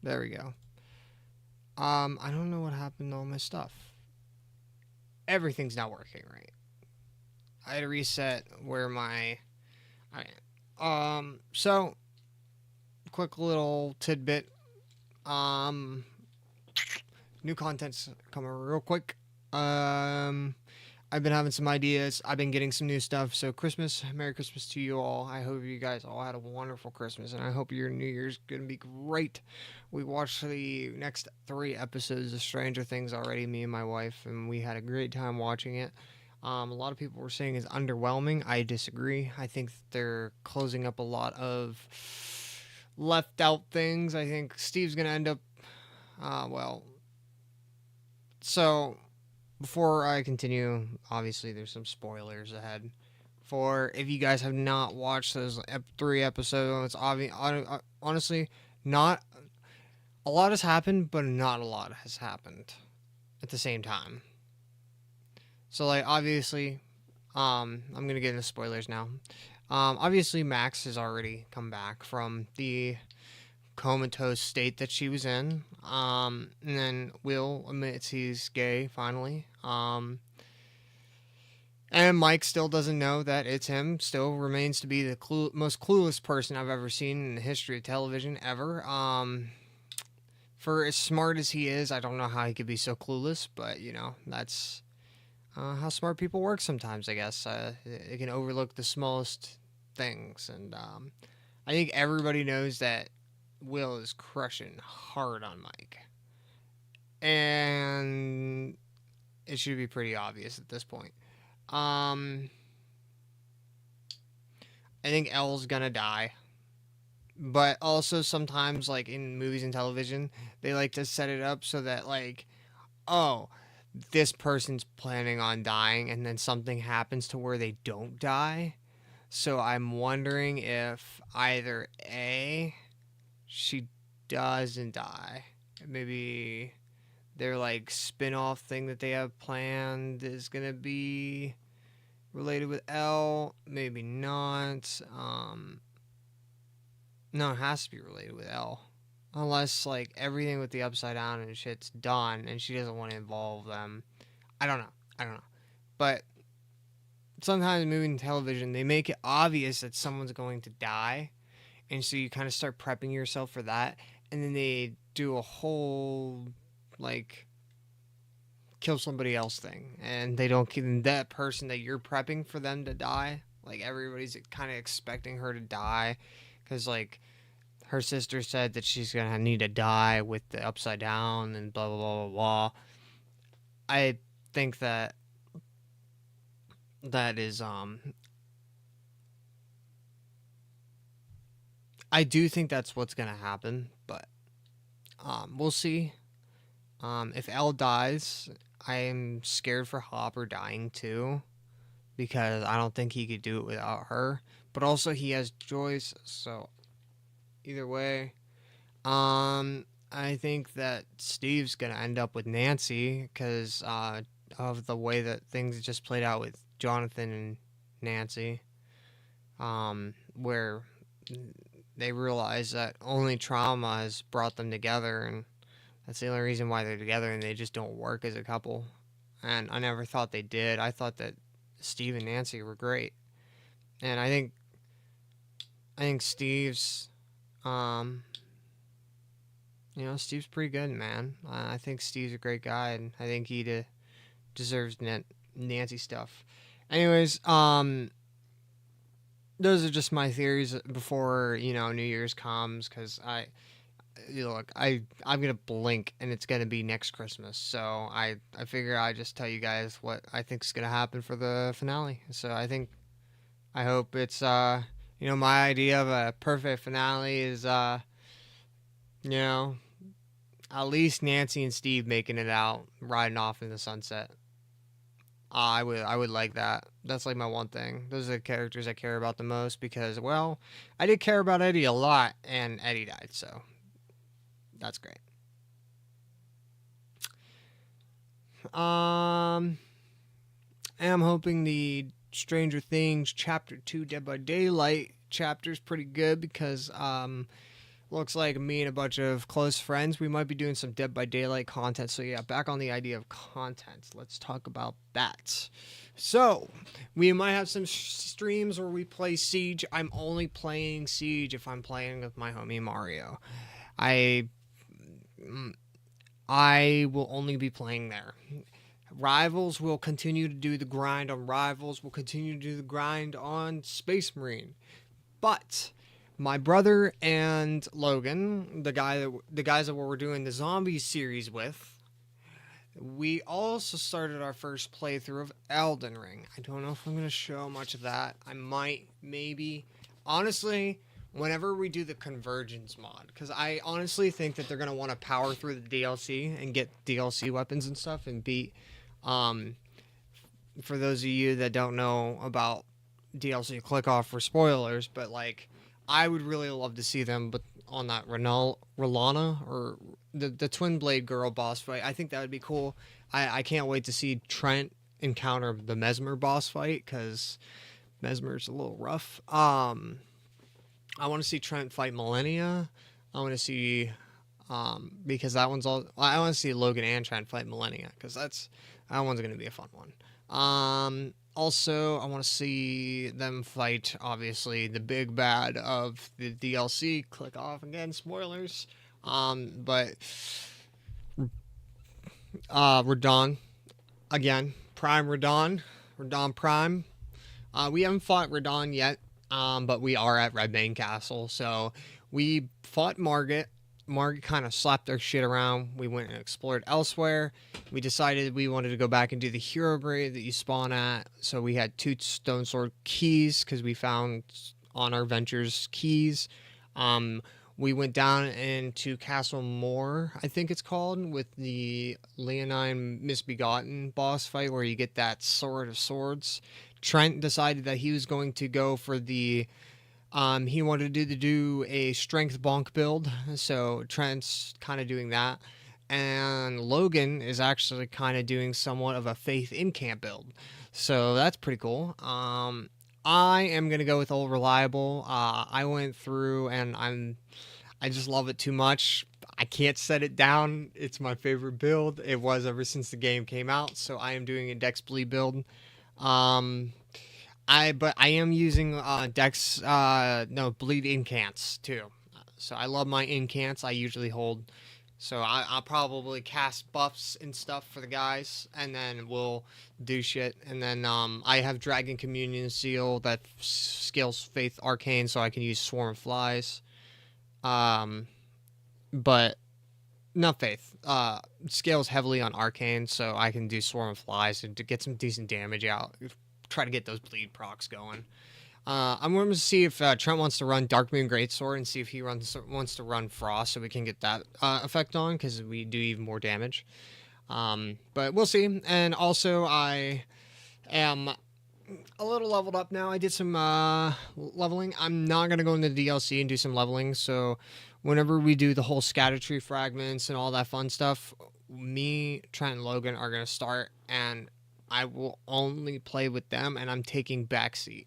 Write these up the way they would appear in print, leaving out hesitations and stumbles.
There we go. I don't know what happened to all my stuff. Everything's not working right. I had to reset where my. So quick little tidbit. Um, New content's coming real quick. I've been having some ideas. I've been getting some new stuff. So Merry Christmas to you all. I hope you guys all had a wonderful Christmas, and I hope your New Year's gonna be great. We watched the next 3 episodes of Stranger Things already, me and my wife, and we had a great time watching it. A lot of people were saying it's underwhelming. I disagree. I think they're closing up a lot of left out things. I think Steve's gonna end up, well, so before I continue, obviously there's some spoilers ahead. For if you guys have not watched those 3 episodes, honestly, not a lot has happened, but not a lot has happened at the same time. So like obviously, I'm gonna get into spoilers now. Obviously Max has already come back from the comatose state that she was in. And then Will admits he's gay finally. And Mike still doesn't know that it's him. Still remains to be the most clueless person I've ever seen in the history of television ever. For as smart as he is, I don't know how he could be so clueless, but that's how smart people work sometimes, I guess. They can overlook the smallest things. And I think everybody knows that Will is crushing hard on Mike. And it should be pretty obvious at this point. I think Elle's gonna die. But also sometimes, like in movies and television, they like to set it up so that, like, oh, this person's planning on dying, and then something happens to where they don't die. So I'm wondering if either A, she doesn't die. Maybe their like spin-off thing that they have planned is gonna be related with Elle. Maybe not. No, it has to be related with Elle. Unless like everything with the upside down and shit's done and she doesn't want to involve them. I don't know. But sometimes in movie and television they make it obvious that someone's going to die, and so you kind of start prepping yourself for that, and then they do a whole like kill somebody else thing, and they don't keep that person that you're prepping for them to die. Like everybody's kind of expecting her to die because like her sister said that she's gonna need to die with the upside down and blah blah blah blah blah. I think that is I do think that's what's gonna happen, but we'll see. If Elle dies, I'm scared for Hopper dying too, because I don't think he could do it without her. But also he has Joyce, so either way, I think that Steve's gonna end up with Nancy because of the way that things just played out with Jonathan and Nancy, where they realize that only trauma has brought them together, and that's the only reason why they're together, and they just don't work as a couple. And I never thought they did. I thought that Steve and Nancy were great, and I think Steve's, Steve's pretty good, man. I think Steve's a great guy, and I think he deserves Nancy stuff. Anyways, those are just my theories before New Year's comes, because I'm gonna blink and it's gonna be next Christmas. So I figure I just tell you guys what I think is gonna happen for the finale. So I hope it's my idea of a perfect finale is at least Nancy and Steve making it out, riding off in the sunset. I would like that. That's like my one thing. Those are the characters I care about the most because, well, I did care about Eddie a lot, and Eddie died, so that's great. And I'm hoping the Stranger Things Chapter 2 Dead by Daylight chapter is pretty good because Looks like me and a bunch of close friends, we might be doing some Dead by Daylight content. So yeah, back on the idea of content. Let's talk about that. So, we might have some streams where we play Siege. I'm only playing Siege if I'm playing with my homie Mario. I I will only be playing there. Rivals will continue to do the grind on Rivals. Will continue to do the grind on Space Marine. But my brother and Logan, the guys that we were doing the Zombies series with, we also started our first playthrough of Elden Ring. I don't know if I'm going to show much of that. I might, maybe. Honestly, whenever we do the Convergence mod, because I honestly think that they're going to want to power through the DLC and get DLC weapons and stuff and beat. For those of you that don't know about DLC, click off for spoilers, but like, I would really love to see them, but on that Rolana or the Twin Blade Girl boss fight. I think that would be cool. I can't wait to see Trent encounter the Mesmer boss fight because Mesmer's a little rough. I want to see Trent fight Millennia. I want to see because that one's all. I want to see Logan and Trent fight Millennia because that one's gonna be a fun one. Also, I want to see them fight, obviously, the big bad of the DLC. Click off again, spoilers. But Radon, again, Prime Radon, Radon Prime. We haven't fought Radon yet, but we are at Redbane Castle. So we fought Margit. Margit kind of slapped their shit around. We went and explored elsewhere. We decided we wanted to go back and do the hero grade that you spawn at. So we had 2 stone sword keys because we found on our ventures keys. We went down into Castle Moore, I think it's called, with the Leonine Misbegotten boss fight where you get that Sword of Swords. Trent decided that he was going to go for the he wanted to do a strength bonk build, so Trent's kind of doing that. And Logan is actually kind of doing somewhat of a faith in camp build. So that's pretty cool. I am going to go with Old Reliable. I went through and I just love it too much. I can't set it down. It's my favorite build. It was ever since the game came out. So I am doing a Dex Bleed build. But I am using Bleed Incants too. So I love my Incants. I usually hold. So I'll probably cast buffs and stuff for the guys, and then we'll do shit. And then I have Dragon Communion Seal that scales Faith Arcane, so I can use Swarm of Flies. But not Faith. Scales heavily on Arcane, so I can do Swarm of Flies and to get some decent damage out. Try to get those bleed procs going. I'm going to see if Trent wants to run Darkmoon Greatsword and see if he wants to run Frost so we can get that effect on because we do even more damage. But we'll see. And also, I am a little leveled up now. I did some leveling. I'm not going to go into the DLC and do some leveling. So whenever we do the whole scatter tree fragments and all that fun stuff, me, Trent, and Logan are going to start and I will only play with them, and I'm taking backseat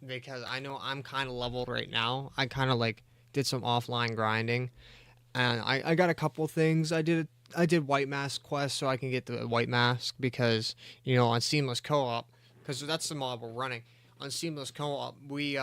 because I know I'm kind of leveled right now. I kind of like did some offline grinding, and I got a couple things. I did White Mask quest so I can get the White Mask because on Seamless Co-op, because that's the mod we're running on Seamless Co-op. We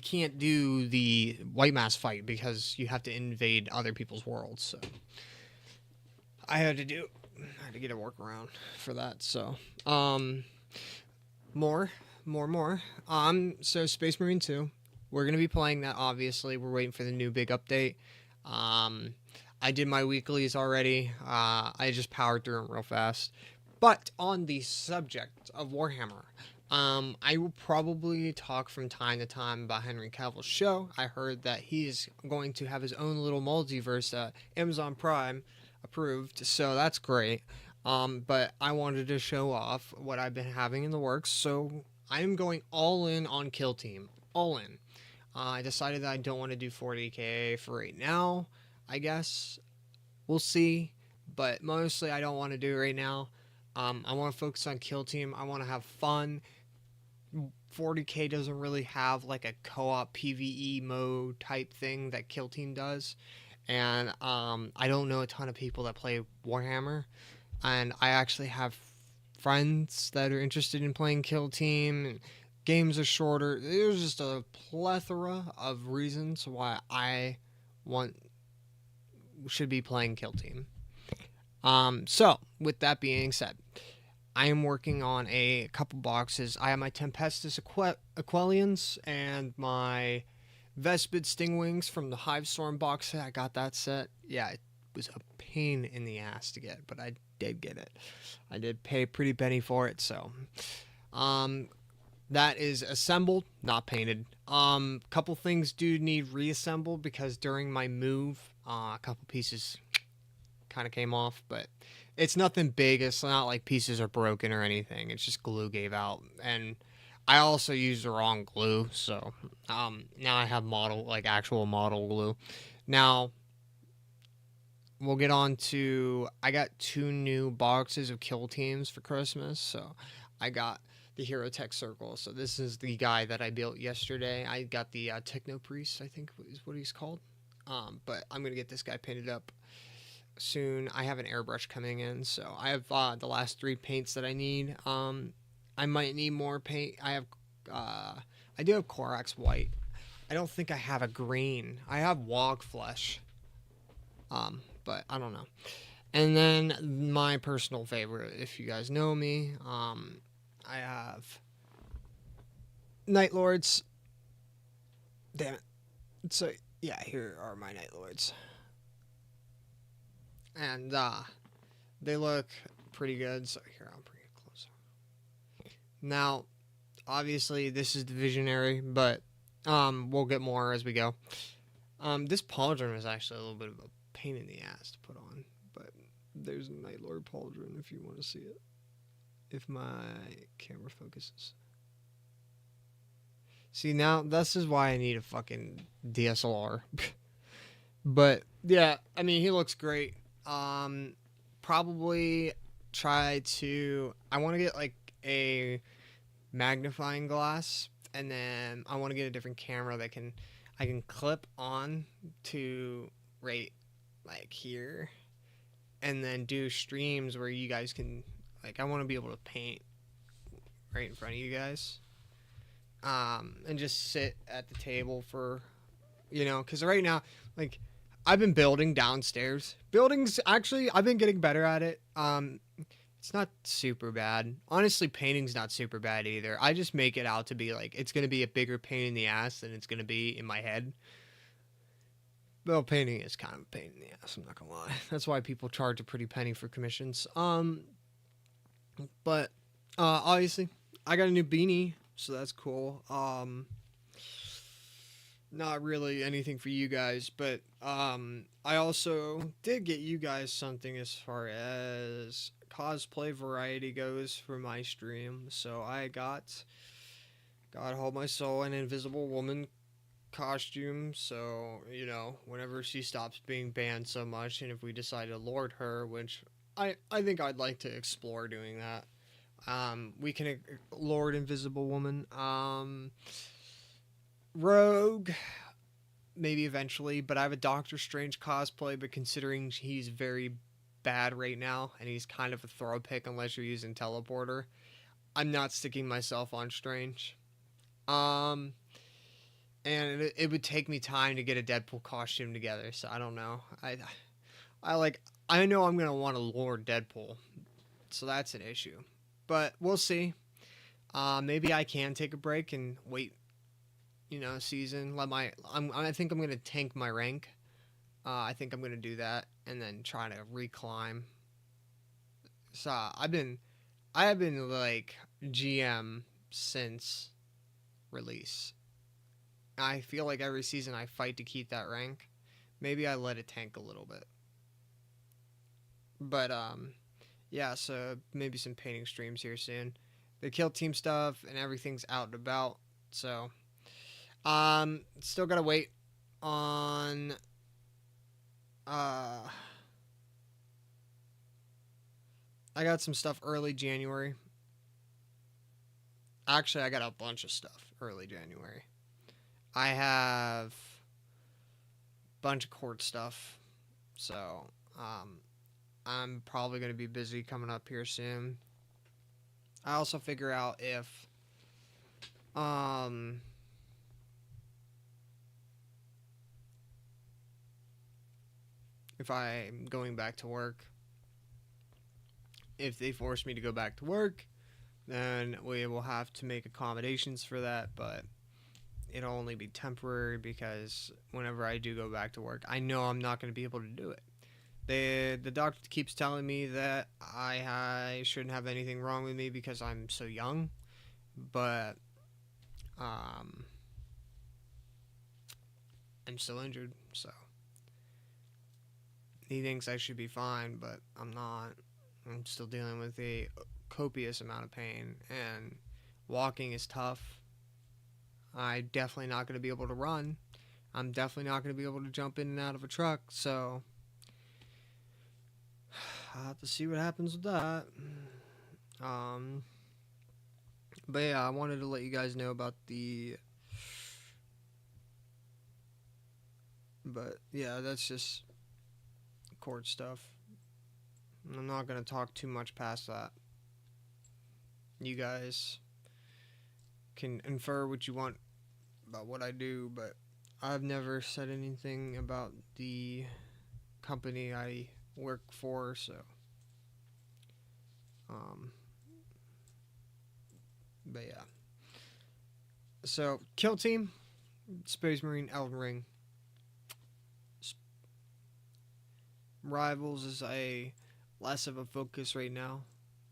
can't do the White Mask fight because you have to invade other people's worlds. So I had to get a workaround for that. So, more. So Space Marine 2, we're going to be playing that, obviously. We're waiting for the new big update. I did my weeklies already. I just powered through them real fast. But on the subject of Warhammer, I will probably talk from time to time about Henry Cavill's show. I heard that he's going to have his own little multiverse that Amazon Prime approved, so that's great. But I wanted to show off what I've been having in the works, so I am going all in on Kill Team. All in. I decided that I don't want to do 40k for right now, I guess. We'll see, but mostly I don't want to do it right now. I want to focus on Kill Team. I want to have fun. 40K doesn't really have like a co-op PvE mode type thing that Kill Team does, and I don't know a ton of people that play Warhammer, and I actually have friends that are interested in playing Kill Team. And games are shorter. There's just a plethora of reasons why I want should be playing Kill Team. So with that being said, I am working on a couple boxes. I have my Tempestus Aquilians and my Vespid Stingwings from the Hivestorm box set. I got that set. Yeah, it was a pain in the ass to get, but I did get it. I did pay a pretty penny for it, so that is assembled, not painted. Couple things do need reassembled because during my move, a couple pieces kind of came off, but it's nothing big. It's not like pieces are broken or anything. It's just glue gave out, and I also used the wrong glue, so now I have actual model glue. Now we'll get on to, I got 2 new boxes of Kill Teams for Christmas, so I got the Hero Tech Circle. So this is the guy that I built yesterday. I got the Techno Priest, I think is what he's called. But I'm gonna get this guy painted up soon. I have an airbrush coming in, so I have the last 3 paints that I need. I might need more paint. I do have Korax white. I don't think I have a green. I have Wog Flesh, but I don't know. And then my personal favorite, if you guys know me, I have Night Lords. Damn it. So yeah, here are my Night Lords. And they look pretty good. So here, I'll bring it closer. Now, obviously, this is the Visionary, but we'll get more as we go. This pauldron is actually a little bit of a pain in the ass to put on, but there's a Night Lord pauldron if you want to see it. If my camera focuses. See, now this is why I need a fucking DSLR. But yeah, I mean, he looks great. Probably try to, I want to get like a magnifying glass, and then I want to get a different camera that I can clip on to right like here, and then do streams where you guys can, like, I want to be able to paint right in front of you guys, and just sit at the table for, because right now, like, I've been building downstairs. Buildings, actually, I've been getting better at it. It's not super bad. Honestly, painting's not super bad either. I just make it out to be like, it's going to be a bigger pain in the ass than it's going to be in my head. Well, painting is kind of a pain in the ass, I'm not going to lie. That's why people charge a pretty penny for commissions. But obviously, I got a new beanie, so that's cool. Not really anything for you guys, but I also did get you guys something as far as cosplay variety goes for my stream. So I got God Hold My Soul, an Invisible Woman costume. So, whenever she stops being banned so much, and if we decide to lord her, which I think I'd like to explore doing that. We can lord Invisible Woman. Rogue, maybe eventually, but I have a Doctor Strange cosplay, but considering he's very bad right now, and he's kind of a throw pick unless you're using teleporter, I'm not sticking myself on Strange. And it would take me time to get a Deadpool costume together, so I don't know. I know I'm going to want to lord Deadpool, so that's an issue. But we'll see. Maybe I can take a break and wait, season. I think I'm gonna tank my rank. I think I'm gonna do that and then try to reclimb. So I have been like GM since release. I feel like every season I fight to keep that rank. Maybe I let it tank a little bit. But yeah, so maybe some painting streams here soon. The Kill Team stuff and everything's out and about. So still gotta wait on I got some stuff early January. Actually, I got a bunch of stuff early January. I have a bunch of court stuff. So, I'm probably going to be busy coming up here soon. I also figure out um, if I'm going back to work. If they force me to go back to work, then we will have to make accommodations for that, but it'll only be temporary because whenever I do go back to work, I know I'm not going to be able to do it. The doctor keeps telling me that I shouldn't have anything wrong with me because I'm so young, but um, I'm still injured, so he thinks I should be fine, but I'm not. I'm still dealing with a copious amount of pain, and walking is tough. I'm definitely not going to be able to run. I'm definitely not going to be able to jump in and out of a truck, so I'll have to see what happens with that. Um, but yeah, I wanted to let you guys know about the. But yeah, that's just court stuff. I'm not going to talk too much past that. You guys can infer what you want about what I do, but I've never said anything about the company I work for, so but yeah. So Kill Team, Space Marine, Elden Ring. Rivals is a less of a focus right now.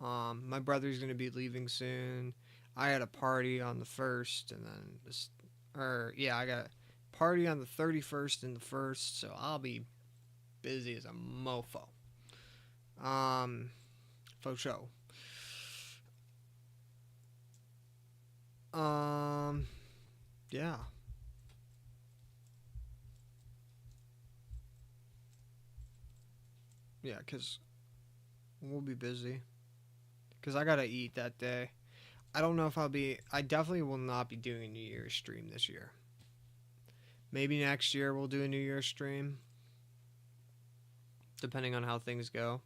My brother's gonna be leaving soon. I had a party on the 1st, and then I got a party on the 31st and the 1st, so I'll be busy as a mofo. Faux show. Yeah. Yeah, because we'll be busy. Because I gotta eat that day. I don't know if I definitely will not be doing a New Year's stream this year. Maybe next year we'll do a New Year's stream. Depending on how things go.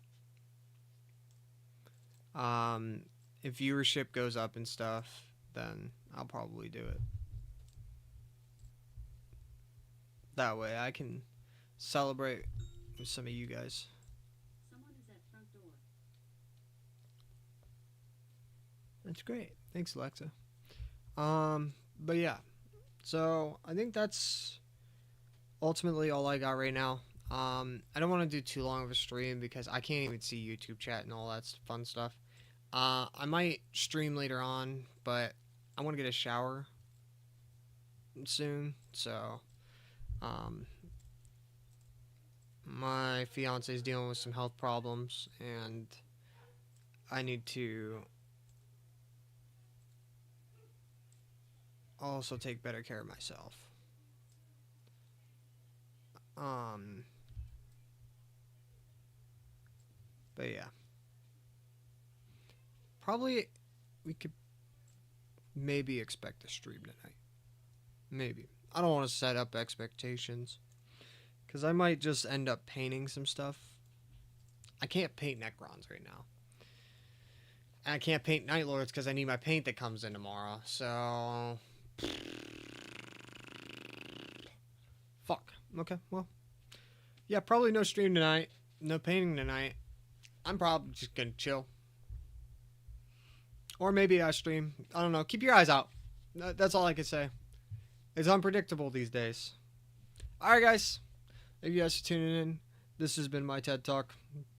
If viewership goes up and stuff, then I'll probably do it. That way I can celebrate with some of you guys. Someone is at front door. That's great. Thanks, Alexa. But yeah. So I think that's ultimately all I got right now. I don't want to do too long of a stream because I can't even see YouTube chat and all that fun stuff. I might stream later on, but I want to get a shower soon, so my fiance is dealing with some health problems, and I need to also take better care of myself. But yeah, probably we could maybe expect a stream tonight. Maybe. I don't want to set up expectations, because I might just end up painting some stuff. I can't paint Necrons right now. And I can't paint Night Lords because I need my paint that comes in tomorrow. So fuck. Okay, well. Yeah, probably no stream tonight. No painting tonight. I'm probably just gonna chill. Or maybe I stream. I don't know. Keep your eyes out. That's all I can say. It's unpredictable these days. Alright, guys. Thank you guys for tuning in. This has been my TED Talk.